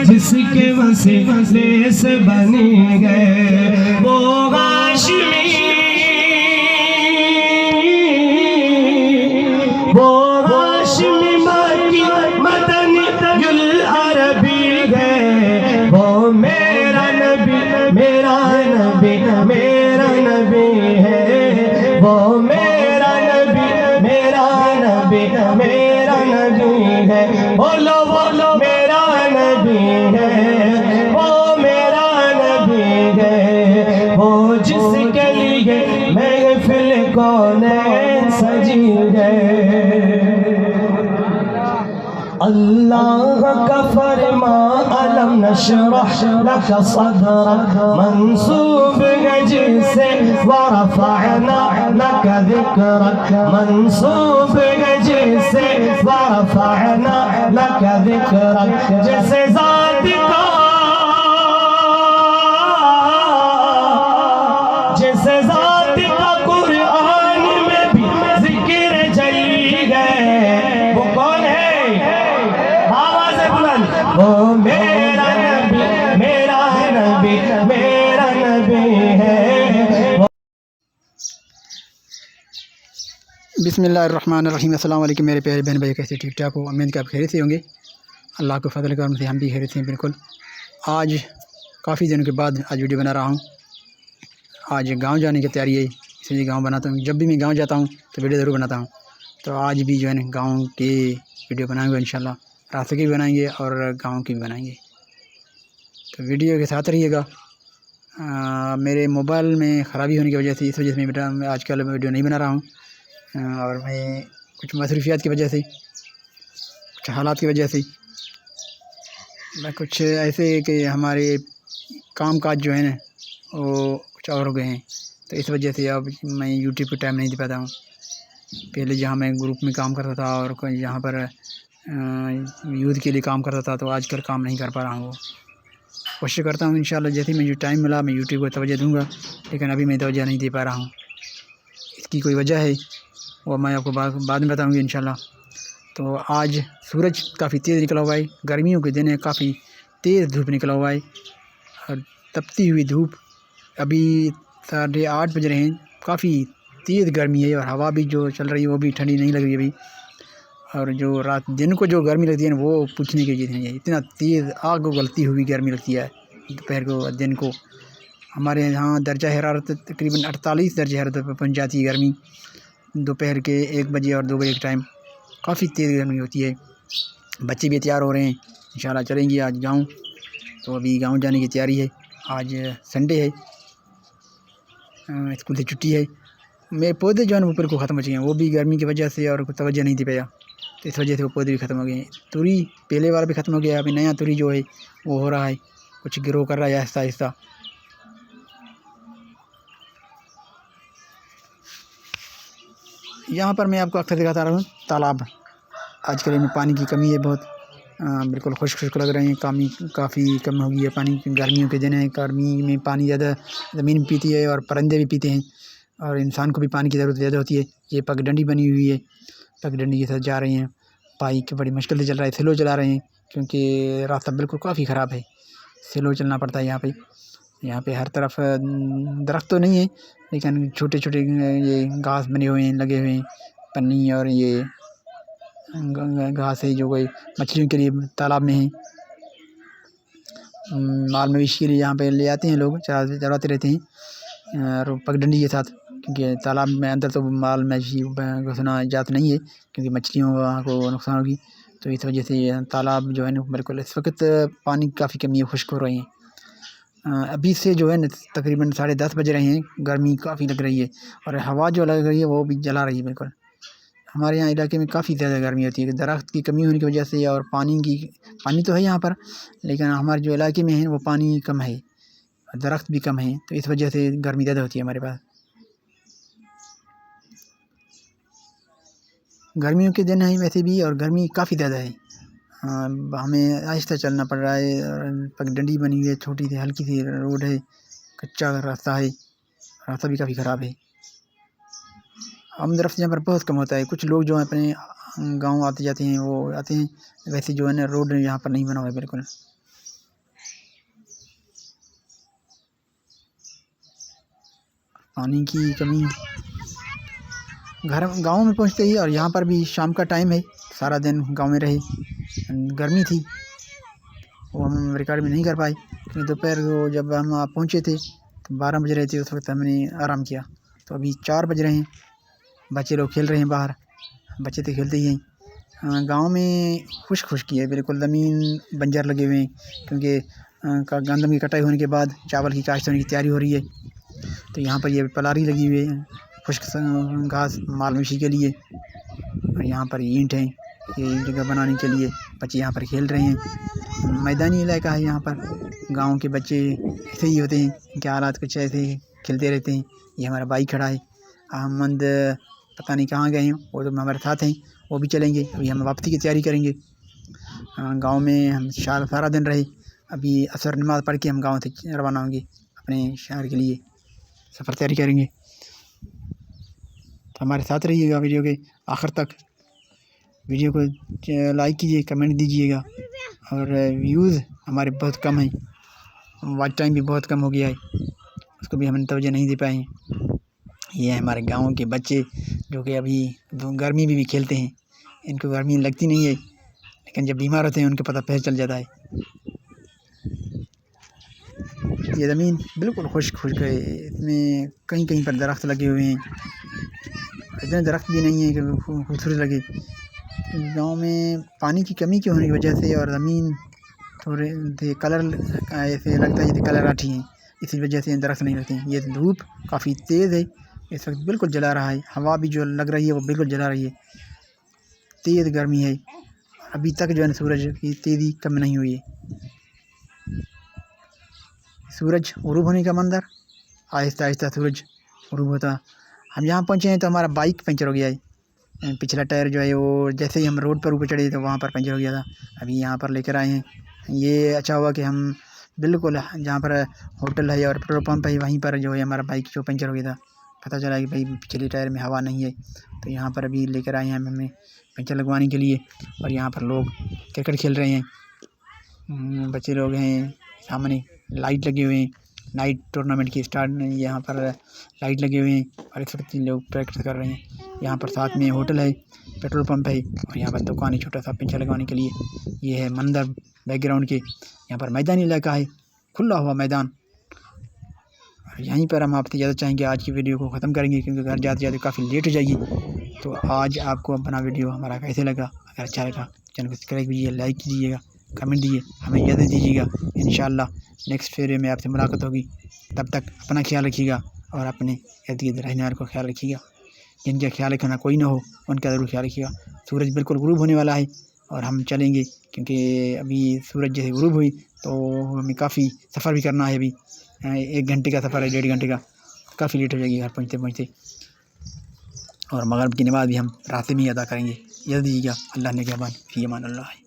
جس کے وسیلے سے بنی گئے وہ ہاشمی، وہ ہاشمی مکی مدنی العربی ہے، وہ میرا نبی میرا نبی میرا نبی ہے، وہ میرا نبی میرا نبی میرا نبی ہے، بولو بولو میرا نبی ہے، وہ میرا نبی ہے، وہ جس کے لیے محفل کونین سجی ہے۔ اللہ کا فرمان علم نشرح لک صدرک منصوب ہے جسے ورفعنا لک ذکرک، منصوب ہے جسے ورفعنا لک ذکرک، جیسے ذات کا جیسے ذات کا قرآن میں بھی ذکر جلی ہے، وہ کون ہے؟ وہ میرا نبی میرا نبی میرا نبی ہے۔ بسم اللہ الرحمن الرحیم۔ السلام علیکم میرے پیارے بہن بھائی، کیسے ٹھیک ٹھاک ہو؟ امید کہ آپ خیریت سے ہوں گے۔ اللہ کو فضل کرم سے ہم بھی خیریت سے ہیں بالکل۔ آج کافی دنوں کے بعد آج ویڈیو بنا رہا ہوں۔ آج گاؤں جانے کی تیاری ہے، اس لیے گاؤں بناتا ہوں۔ جب بھی میں گاؤں جاتا ہوں تو ویڈیو ضرور بناتا ہوں، تو آج بھی جو ہے نا گاؤں کی ویڈیو بنائیں گے انشاءاللہ۔ راستے کی بھی بنائیں گے اور گاؤں کی بھی بنائیں گے، تو ویڈیو کے ساتھ رہیے گا۔ میرے موبائل میں خرابی ہونے کی وجہ سے، اس وجہ سے میں آج کل ویڈیو نہیں بنا رہا ہوں، اور میں کچھ مصروفیات کی وجہ سے، کچھ حالات کی وجہ سے، میں کچھ ایسے کہ ہمارے کام کاج جو ہے نا وہ کچھ اور ہو گئے ہیں، تو اس وجہ سے اب میں یوٹیوب پہ ٹائم نہیں دے پاتا ہوں۔ پہلے جہاں میں گروپ میں کام کرتا تھا اور یہاں پر یوتھ کے لیے کام کرتا تھا، تو آج کل کام نہیں کر پا رہا ہوں۔ وہ کوشش کرتا ہوں انشاءاللہ جیسے ہی مجھے ٹائم ملا میں یوٹیوب کو توجہ دوں گا، لیکن ابھی میں توجہ نہیں دے پا رہا ہوں۔ اس کی کوئی وجہ ہے وہ میں آپ کو بعد میں بتاؤں گی انشاءاللہ۔ تو آج سورج کافی تیز نکلا ہوا ہے، گرمیوں کے دن ہے، کافی تیز دھوپ نکلا ہوا ہے، اور تپتی ہوئی دھوپ۔ ابھی 8:30 بج رہے ہیں، کافی تیز گرمی ہے، اور ہوا بھی جو چل رہی ہے وہ بھی ٹھنڈی نہیں لگ رہی ابھی۔ اور جو دن کو جو گرمی لگتی ہے نا وہ پوچھنے کی چیز نہیں ہے، اتنا تیز آگ اگلتی ہوئی گرمی لگتی ہے دوپہر کو دن کو۔ ہمارے یہاں درجہ حرارت تقریباً 48 درجہ حرارت پر پہنچ جاتی ہے گرمی، دوپہر کے 1 بجے اور 2 بجے کے ٹائم کافی تیز گرمی ہوتی ہے۔ بچے بھی تیار ہو رہے ہیں، انشاءاللہ چلیں گے آج گاؤں، تو ابھی گاؤں جانے کی تیاری ہے۔ آج سنڈے ہے، اسکول سے چھٹی ہے۔ میرے پودے جو ہیں وہ بالکل ختم ہو چکے ہیں، وہ بھی گرمی کی وجہ سے، اور توجہ نہیں دے پایا، تو اس وجہ سے وہ پودے بھی ختم ہو گئے ہیں۔ توری پہلے والا بھی ختم ہو گیا، ابھی نیا توری جو ہے وہ ہو رہا ہے، کچھ گرو کر رہا ہے آہستہ آہستہ۔ یہاں پر میں آپ کو اکثر دکھاتا رہا ہوں تالاب۔ آج کل میں پانی کی کمی ہے بہت، بالکل خشک خشک لگ رہے ہیں، کافی کم ہو گئی ہے پانی۔ گرمیوں کے دن ہیں، گرمی میں پانی زیادہ زمین پیتی ہے اور پرندے بھی پیتے ہیں، اور انسان کو بھی پانی کی ضرورت زیادہ ہوتی ہے۔ یہ پگ ڈنڈی بنی ہوئی ہے، پگ ڈنڈی کے ساتھ جا رہے ہیں، بائک بڑی مشکل سے چل رہا ہے، سلو چلا رہے ہیں کیونکہ راستہ بالکل کافی خراب ہے، سلو چلنا پڑتا ہے یہاں پہ ہر طرف درخت تو نہیں ہے، لیکن چھوٹے چھوٹے یہ گھاس بنے ہوئے ہیں، لگے ہوئے ہیں، پنی، اور یہ گھاس ہے جو کوئی مچھلیوں کے لیے تالاب میں ہے، مال مویشی کے لیے یہاں پہ لے آتے ہیں لوگ، چراتے رہتے ہیں، اور پگ ڈنڈی کے ساتھ، کیونکہ تالاب میں اندر تو مال مویشی گھسنا اجازت نہیں ہے کیونکہ مچھلیوں کو نقصان ہوگی، تو اس وجہ سے تالاب جو ہے نا بالکل اس وقت پانی کافی کمی ہے، خشک ہو رہے ہیں۔ ابھی سے جو ہے نا تقریباً 10:30 بج رہے ہیں، گرمی کافی لگ رہی ہے، اور ہوا جو لگ رہی ہے وہ بھی جلا رہی ہے بالکل۔ ہمارے یہاں علاقے میں کافی زیادہ گرمی ہوتی ہے، درخت کی کمی ہونے کی وجہ سے، اور پانی تو ہے یہاں پر، لیکن ہمارے جو علاقے میں ہے وہ پانی کم ہے، درخت بھی کم ہے، تو اس وجہ سے گرمی زیادہ ہوتی ہے ہمارے پاس۔ گرمیوں کے دن ہیں ویسے بھی، اور گرمی کافی زیادہ ہے، ہمیں آہستہ چلنا پڑ رہا ہے، اور پگ ڈنڈی بنی ہوئی ہے، چھوٹی سی ہلکی سی روڈ ہے، کچا راستہ ہے، راستہ بھی کافی خراب ہے۔ آمد رفت یہاں پر بہت کم ہوتا ہے، کچھ لوگ جو ہیں اپنے گاؤں آتے جاتے ہیں، وہ آتے ہیں، ویسے جو ہے نا روڈ یہاں پر نہیں بنا ہوا ہے بالکل۔ پانی کی کمی گاؤں میں پہنچتے ہی، اور یہاں پر بھی شام کا ٹائم ہے، سارا دن گاؤں میں رہے، گرمی تھی وہ ہم ریکارڈ بھی نہیں کر پائے، کیونکہ دوپہر کو جب ہم پہنچے تھے تو 12 بج رہے تھے، اس وقت ہم نے آرام کیا، تو ابھی 4 بج رہے ہیں، بچے لوگ کھیل رہے ہیں باہر، بچے تو کھیلتے ہی ہیں۔ گاؤں میں خشکی ہے بالکل، زمین بنجر لگے ہوئے ہیں، کیونکہ گندم کی کٹائی ہونے کے بعد چاول کی کاشت ہونے کی تیاری ہو رہی ہے، تو یہاں پر یہ پلاری لگی ہوئی ہے، خشک گھاس مال مویشی کے لیے، اور یہاں پر اینٹ ہیں یہ جگہ بنانے کے لیے، بچے یہاں پر کھیل رہے ہیں۔ میدانی علاقہ ہے یہاں پر، گاؤں کے بچے ایسے ہی ہوتے ہیں، ان کے حالات کچھ ایسے ہی کھیلتے رہتے ہیں۔ یہ ہمارا بھائی کھڑا ہے احمد، پتہ نہیں کہاں گئے ہیں، وہ تو ہمارے ساتھ ہیں، وہ بھی چلیں گے، ابھی ہم واپسی کی تیاری کریں گے۔ گاؤں میں ہم سارا دن رہے، ابھی عصر نماز پڑھ کے ہم گاؤں سے روانہ ہوں گے اپنے شہر کے لیے، سفر تیاری کریں گے، تو ہمارے ساتھ رہیے گا ویڈیو کے آخر تک۔ ویڈیو کو لائک کیجیے، کمنٹ دیجیے گا، اور ویوز ہمارے بہت کم ہیں، واچ ٹائم بھی بہت کم ہو گیا ہے، اس کو بھی ہم توجہ نہیں دے پائے ہیں۔ یہ ہیں ہمارے گاؤں کے بچے جو کہ ابھی گرمی میں بھی کھیلتے ہیں، ان کو گرمی لگتی نہیں ہے، لیکن جب بیمار ہوتے ہیں ان کو پتہ چل جاتا ہے۔ یہ زمین بالکل خشک ہے، اس میں کہیں پر درخت لگے ہوئے ہیں، اتنے درخت بھی نہیں ہیں کہ خوبصورت لگے۔ گاؤں میں پانی کی کمی کی ہونے کی وجہ سے، اور زمین تھوڑے کلر ایسے لگتا ہے جیسے کلر آٹھی ہیں، اسی وجہ سے درخت نہیں لگتے ہیں۔ یہ دھوپ کافی تیز ہے، اس وقت بالکل جلا رہا ہے، ہوا بھی جو لگ رہی ہے وہ بالکل جلا رہی ہے، تیز گرمی ہے، ابھی تک جو ہے سورج کی تیزی کم نہیں ہوئی ہے۔ سورج غروب ہونے کا منظر، آہستہ آہستہ سورج غروب ہوتا۔ ہم یہاں پہنچے ہیں تو ہمارا بائک پنچر ہو گیا ہے، پچھلا ٹائر جو ہے وہ جیسے ہی ہم روڈ پر اوپر چڑھے تو وہاں پر پنچر ہو گیا تھا، ابھی یہاں پر لے کر آئے ہیں۔ یہ اچھا ہوا کہ ہم بالکل جہاں پر ہوٹل ہے اور پیٹرول پمپ ہے وہیں پر جو ہے ہمارا بائک جو پنچر ہو گیا تھا، پتہ چلا کہ بھائی پچھلے ٹائر میں ہوا نہیں ہے، تو یہاں پر ابھی لے کر آئے ہیں ہمیں پنچر لگوانے کے لیے۔ اور یہاں پر لوگ کرکٹ کھیل رہے ہیں، بچے لوگ ہیں، سامنے لائٹ لگے ہوئے ہیں، نائٹ ٹورنامنٹ کی اسٹارٹ، یہاں پر لائٹ لگے ہوئے ہیں، اور اس وقت لوگ پریکٹس کر رہے ہیں۔ یہاں پر ساتھ میں ہوٹل ہے، پیٹرول پمپ ہے، اور یہاں پر دکان ہے چھوٹا سا پنچر لگوانے کے لیے۔ یہ ہے منظر بیک گراؤنڈ کے، یہاں پر میدانی علاقہ ہے، کھلا ہوا میدان، اور یہیں پر ہم آپ سے اجازت چاہیں گے، آج کی ویڈیو کو ختم کریں گے کیونکہ گھر جاتے جاتے کافی لیٹ ہو جائے گی۔ تو آج آپ کو اپنا ویڈیو ہمارا کیسے لگا؟ اگر اچھا لگا چینل کو سبسکرائب کیجیے، لائک کیجیے گا، کمنٹ دیجیے، ہمیں اجازت دیجیے گا، انشاءاللہ نیکسٹ ویڈیو میں آپ سے ملاقات ہوگی۔ تب تک اپنا خیال رکھیے گا، اور اپنے ارد گرد رہنے والوں کا خیال رکھیے گا، جن کا خیال رکھنا کوئی نہ ہو ان کا ضرور خیال رکھیے گا۔ سورج بالکل غروب ہونے والا ہے، اور ہم چلیں گے کیونکہ ابھی سورج جیسے غروب ہوئی تو ہمیں کافی سفر بھی کرنا ہے، ابھی 1 گھنٹے کا سفر ہے، 1.5 گھنٹے کا، کافی لیٹ ہو جائے گی گھر پہنچتے، اور مغرب کی نماز بھی ہم راستے میں ہی ادا کریں گے۔ اجازت دیجیے گا، اللہ نگہبان، فی امان اللہ۔